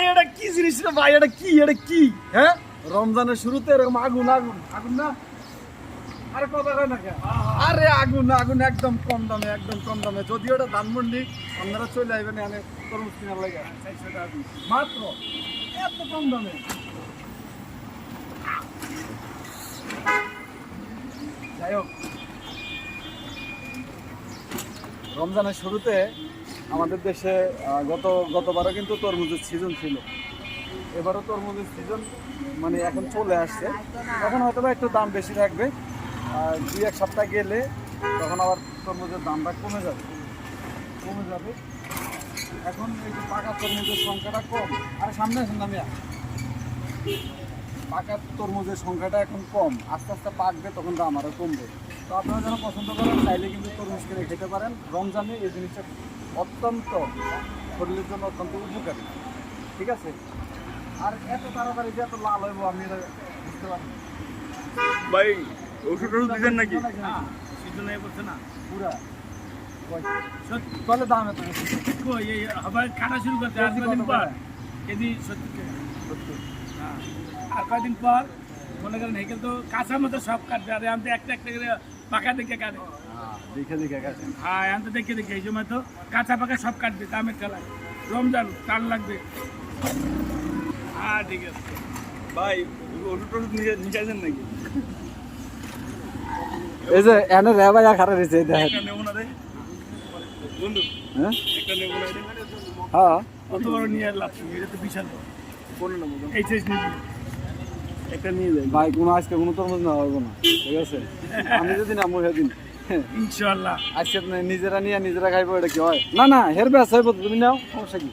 ভাই এটা কি জিনিস রে ভাই, এটা কি হ্যাঁ? রমজানের শুরুতে এরকম আগুন আগুন আগুন না? আরে কথা কয় না কেন? আরে আগুন আগুন, একদম কম দামে, একদম কম দামে। যদিও এটা ধানমন্ডি, আপনারা চলে আসবেন এখানে তরমুজ কেনার লাগে। 400 টাকা পিস মাত্র, এত কম দামে। যাই হোক, রমজানের শুরুতে আমাদের দেশে গতবারও কিন্তু তরমুজের সিজন ছিল। এবারও তরমুজের সিজন মানে এখন চলে আসছে। এখন হয়তো একটু দাম বেশি থাকবে, আর 2-1 সপ্তাহ গেলে তখন আবার তরমুজের দামটা কমে যাবে। এখন এই যে পাকা তরমুজের সংখ্যাটা কম। আর সামনে আসেন না মিয়া, পাকা তরমুজের সংখ্যাটা এখন কম, আস্তে আস্তে পাকবে, তখন দাম আরও কমবে। তো আপনারা যারা পছন্দ করেন চাইলে কিন্তু তরমুজ কিনে খেতে পারেন। রমজানে এই জিনিসটা অত্যন্ত শরীরের জন্য অত্যন্ত উপকারী, ঠিক আছে? আর এত তাড়াতাড়ি যে এত লাল হইব আমি এটা বুঝতে পারি ভাই। ওষুধ দিচ্ছেন নাকি? সিজন হয়ে পড়ছে না পুরা, তাহলে দাম এত বেশি আবার কাটা শুরু করতে আর কদিন পর কেজি 70 টাকা। হ্যাঁ, আর কদিন পর মনে করেন হেকেল তো কাঁচা মতো সব কাটবে, আর আমি তো একটা একটা করে পাকা দেখে কাটে। দেখে কাছে। হ্যাঁ, আমি তো দেখে এই সময় তো কাঁচা পাকা সব কাটবে দামের খেলায়। রমজান টান লাগবে। হ্যাঁ ঠিক আছে ভাই, ওষুধ নিয়েছেন নাকি? এই যে এনে রে ভাই খারাপ হয়েছে দেখেন। একটা নেবো না রে বন্ধু, হ্যাঁ একটা নেবো না রে। হ্যাঁ, কত বড় নিয়ে লাভ, এটা তো বিশাল বড়। কোন নেবো? এই সাইজ নিবি, একটা নিয়ে যাই। ভাই কোনো আজকে কোনো তরমুজ না হবে না, ঠিক আছে? আমি যদি না মুখে দিন ইনশাআল্লাহ। আজকে নিজেরা নিয়ে নিজেরা খাইবো, এটা কি হয়? না না, হের ব্যাস হইব, তুমি নাও, সমস্যা কি?